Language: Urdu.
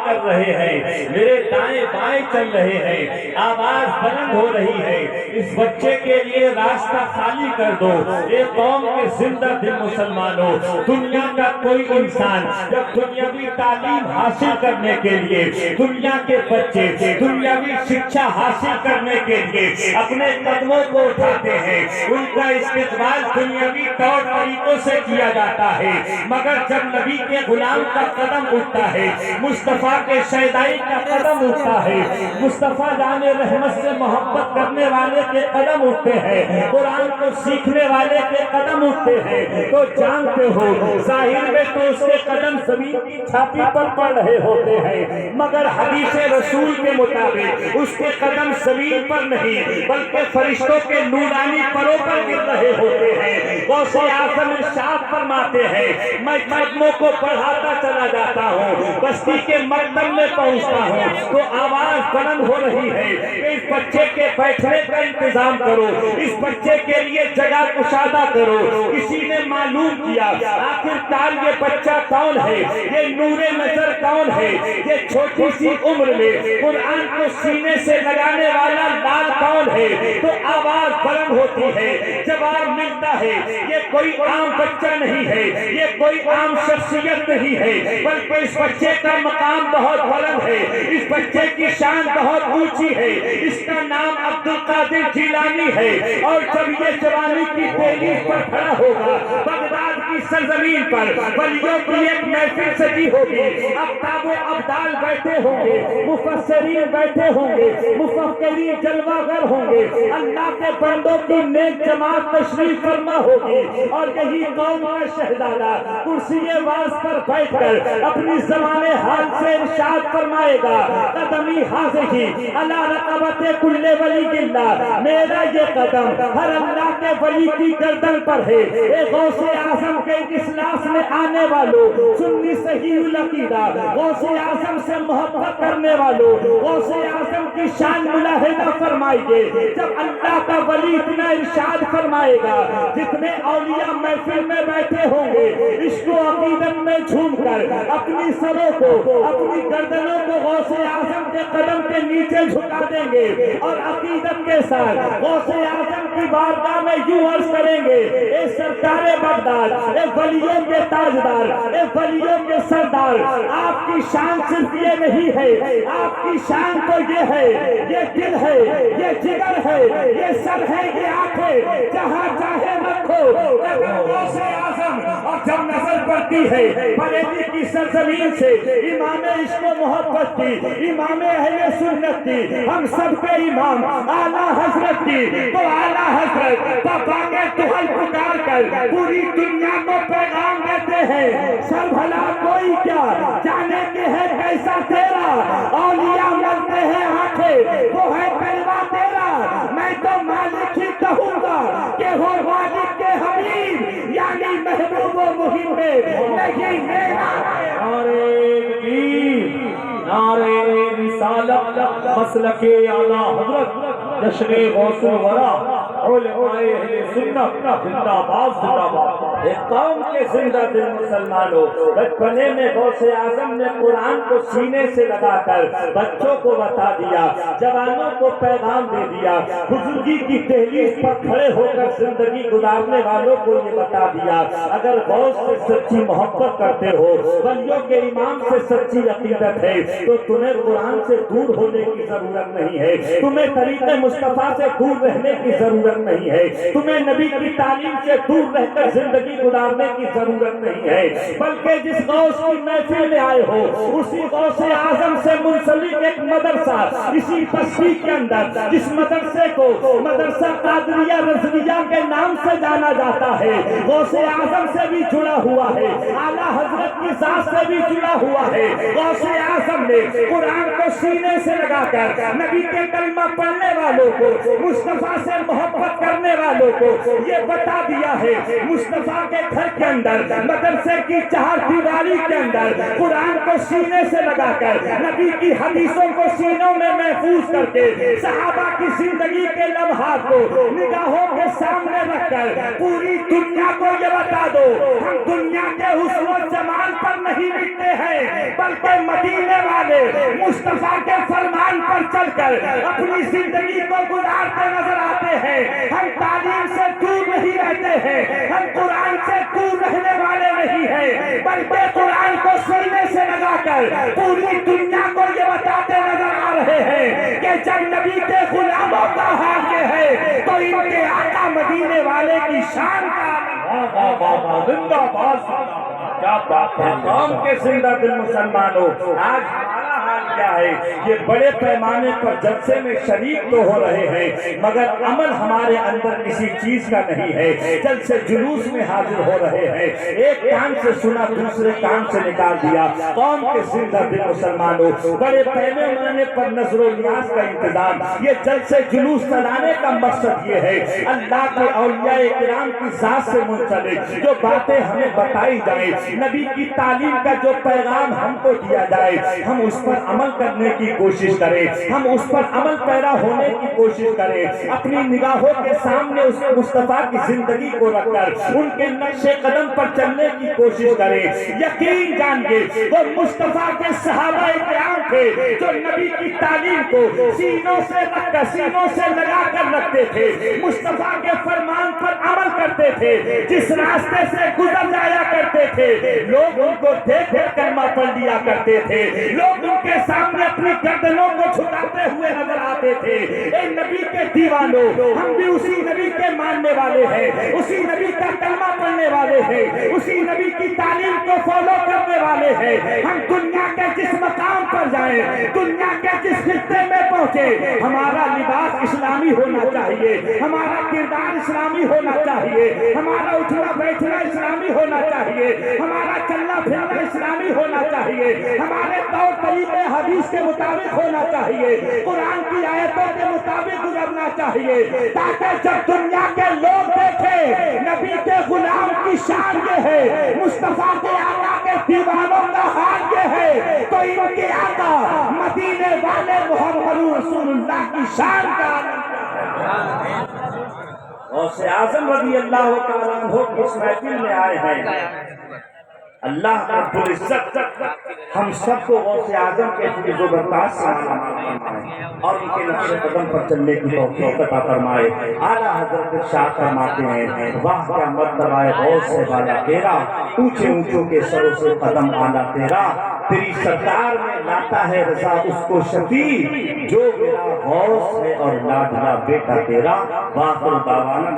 کر رہے ہیں، میرے دائیں بائیں چل رہے ہیں، آواز بلند ہو رہی ہے، اس بچے کے لیے راستہ خالی کر دو۔ اے قوم کے زندہ دل مسلمانوں، دنیا کا کوئی انسان جب دنیاوی تعلیم حاصل کرنے کے لیے، دنیا کے بچے دنیاوی شکشا حاصل کرنے کے لیے اپنے قدموں کو اٹھاتے ہیں، ان کا استقبال دنیاوی طور طریقوں سے کیا جاتا ہے، مگر جب نبی کے غلام کا قدم اٹھتا ہے، مصطفیٰ کے شیدائی کا قدم اٹھتا ہے، مصطفیٰ جان رحمت سے محبت کرنے والے کے قدم اٹھتے ہیں، قرآن کو سیکھنے والے کے قدم اٹھتے ہیں، تو جانتے ہو ظاہر میں تو اس کے قدم زمین کی چھاتی پر پڑ رہے ہوتے ہیں، مگر حدیث رسول کے مطابق اس کے قدم زمین پر نہیں بلکہ فرشتوں کے نورانی پروں پر گر رہے ہوتے ہیں۔ غوث اعظم ارشاد فرماتے ہیں، میں قدموں کو بڑھاتا چلا جاتا ہوں، بستی کے مقدم میں پہنچتا ہوں تو آواز بلند ہو رہی ہے کہ اس بچے کے بیٹھنے کا انتظام کرو، اس بچے کے لیے جگہ کشادہ کرو۔ کسی نے معلوم کیا آخر کار یہ بچہ کون ہے، یہ نور نظر کون ہے، یہ چھوٹی سی عمر میں قرآن کو سینے سے لگانے والا لال کون ہے، تو آواز بلند ہوتی ہے، جواب ملتا ہے یہ کوئی عام بچہ نہیں ہے، یہ کوئی عام شخصیت نہیں ہے، بلکہ اس بچے کا مقام بہت بلند ہے، اس بچے کی شان بہت اونچی ہے، اس کا نام عبد القادر جیلانی ہے، اور جب یہ جوانی کی دہلیز پر کھڑا ہوگا بغداد کی سرزمین پر ولیوں کی ایک محفل سجی ہوگی، افتاب و ابدال بیٹھے ہوں گے، مفسرین بیٹھے ہوں گے، مفکرین جلوہ گر ہوں گے، اللہ کے بندوں کی نیک جماعت تشریف فرما ہوگی، اور یہی قوم کا شہزادہ کرسی واز پر بیٹھ کر اپنی زبان حال سے ارشاد فرمائے گا، قدمی حاضری علی رقبت کل ولی اللہ، میرا یہ قدم ہر اللہ کے ولی کی گردن پر ہے۔ اے غوث اعظم کے اجلاس میں آنے والوں، سنی صحیح العقیدہ، غوث اعظم سے محبت کرنے والوں، غوث اعظم کی شان ملاحظہ فرمائیے، جب اللہ کا ولی اتنا ارشاد فرمائے گا، جتنے اولیاء محفل میں بیٹھے ہوں گے عشق و عقیدت میں جھوم کر اپنی سروں کو، اپنی گردنوں کو غوث اعظم کے قدم کے نیچے جھکا دیں گے، اور عقیدت کے ساتھ غوث اعظم کی بارگاہ میں یوں عرض کریں گے، اے سرکار بغداد، اے ولیوں کے تاجدار، اے ولیوں کے سردار، آپ کی شان صرف یہ نہیں ہے، آپ کی شان تو یہ ہے، یہ دل ہے، یہ جگر ہے، یہ سر ہے، یہ آنکھیں، جہاں چاہے رکھو غوث اعظم۔ اور جب نظر پڑتی ہے بریلی کی سرزمین سے امام عشق و محبت کی، امام اہل سنت کی، ہم سب کے امام اعلیٰ حضرت کی، تو اعلیٰ حضرت پاکے دہل پکار کر پوری دنیا کو پیغام دیتے ہیں، سر بھلا کوئی کیا جانے کے ہے کیسا تیرا، اولیاء ملتے ہیں آنکھیں وہ ہے کلمہ تیرا، میں تو مالک ہی کہوں گا کہ ہو والد کے حبیب، یعنی محبوب و محب نہیں میرا۔ نعرہ رسالت، مسلک اعلیٰ حضرت، جشن غوث الورا، علماء اہل سنت زندہ باد، زندہ باد۔ ایک قوم کے زندہ دل مسلمانوں، بچپنے میں غوث اعظم نے قرآن کو سینے سے لگا کر بچوں کو بتا دیا، جوانوں کو پیغام دے دیا، بزرگی کی دہلیز پر کھڑے ہو کر زندگی گزارنے والوں کو یہ بتا دیا، اگر غوث سے سچی محبت کرتے ہو، ولیوں کے امام سے سچی عقیدت ہے، تو تمہیں قرآن سے دور ہونے کی ضرورت نہیں ہے، تمہیں طریق مصطفیٰ سے دور رہنے کی ضرورت نہیں ہے، تمہیں نبی کی تعلیم سے دور رہ کر زندگی گزارنے کی ضرورت نہیں ہے، بلکہ جس غوث کی محفل میں آئے ہو اسی غوث اعظم سے منسلک ایک مدرسہ اسی بستی کے اندر، جس مدرسے کو مدرسہ قادریہ رضویہ کے نام سے جانا جاتا ہے، غوث اعظم سے بھی جڑا ہوا ہے، اعلیٰ حضرت کی ذات سے بھی جڑا ہوا ہے۔ غوث اعظم نے قرآن کو سینے سے لگا کر نبی کے کلمہ پڑھنے والوں کو، مصطفیٰ سے محبت کرنے والوں کو یہ بتا دیا ہے، مصطفیٰ کے گھر کے اندر، مدرسے کی چہار دیواری کے اندر قرآن کو سینے سے لگا کر، نبی کی حدیثوں کو سینوں میں محفوظ کر کے، صحابہ کی زندگی کے لمحات کو نگاہوں کے سامنے رکھ کر پوری دنیا کو یہ بتا دو، ہم دنیا کے حسن و جمال پر نہیں مٹتے ہیں، بلکہ مدینے والے والے مصطفیٰ کے فرمان پر چل کر اپنی زندگی کو گزارتے نظر آتے ہیں۔ ہم تعلیم سے دور نہیں رہتے ہیں، ہم قرآن سے دور رہنے والے نہیں ہیں، بلکہ قرآن کو سینے سے لگا کر پوری دنیا کو یہ بتاتے نظر آ رہے ہیں کہ جب نبی کے غلاموں کا حال یہ ہے تو ان کے آقا مدینے والے کی شان کا زندہ باد۔ کیا بات ہے قوم کے زندہ دل مسلمانوں، آج ہمارا حال کیا ہے؟ یہ بڑے پیمانے پر جلسے میں شریک تو ہو رہے ہیں مگر عمل ہمارے اندر کسی چیز کا نہیں ہے۔ جلسے جلوس میں حاضر ہو رہے ہیں، ایک کان سے سنا دوسرے کان سے نکال دیا۔ قوم کے زندہ دل مسلمانوں، بڑے پیمانے پر نظر و نیاز کا انتظام، یہ جلسے جلوس چلانے کا مقصد یہ ہے اللہ کے اولیاء کرام کی ذات سے منسلک جو باتیں ہمیں بتائی جائیں، نبی کی تعلیم کا جو پیغام ہم کو دیا جائے، ہم اس پر عمل کرنے کی کوشش کریں، ہم اس پر عمل پیرا ہونے کی کوشش کریں، اپنی نگاہوں کے سامنے اس مصطفیٰ کی زندگی کو رکھ کر ان کے نقش قدم پر چلنے کی کوشش کریں۔ یقین جانیے وہ مصطفیٰ کے صحابہ کرام تھے جو نبی کی تعلیم کو سینوں سے رکھ کر سینوں سے لگا کر رکھتے تھے، مصطفیٰ کے فرمان پر عمل کرتے تھے، جس راستے سے گزر جایا کرتے تھے لوگ ان کو دیکھ کر کلمہ پڑھ لیا کرتے تھے، لوگ ان کے سامنے اپنی گردنوں کو جھکاتے ہوئے نظر آتے تھے۔ اے نبی کے دیوانوں، ہم بھی اسی نبی کے ماننے والے ہیں، اسی نبی کا کلمہ پڑھنے والے ہیں، اسی نبی کی تعلیم کو فالو کرنے والے ہیں۔ ہم دنیا کے جس مقام پر جائیں، دنیا کے جس خطے میں پہنچے، ہمارا لباس اسلامی ہونا چاہیے، ہمارا کردار اسلامی ہونا چاہیے، ہمارا اٹھنا بیٹھنا اسلامی ہونا چاہیے، ہمارا چلنا پھرنا اسلامی ہونا چاہیے، ہمارے طور طریقے حدیث کے مطابق ہونا چاہیے، قرآن کی آیتوں کے مطابق گزرنا چاہیے، تاکہ جب دنیا کے لوگ دیکھیں نبی کے غلام کی شان یہ ہے، مصطفیٰ کے آقا کے دیوانوں کا حال یہ ہے، تو ان کے آقا مدینے والے محمد رسول اللہ کی شان کا غوث اعظم رضی اللہ تعالیٰ عنہ اس محفل میں آئے ہیں۔ اللہ رب العزت ہم سب کو غوث اعظم کے فیض و برکات سے اور ان کے نقش قدم پر چلنے کی توفیق عطا فرمائے۔ اعلیٰ حضرت شاہ فرماتے ہیں واہ کیا مرتبہ ہے غوث سے بالا تیرا، اونچے اونچوں کے سروں سے قدم اعلیٰ تیرا، تیری سرکار میں لاتا ہے رضا اس کو شفیع جو میرا غوث ہے اور لاڈلا بیٹا تیرا۔ واخر دعوانا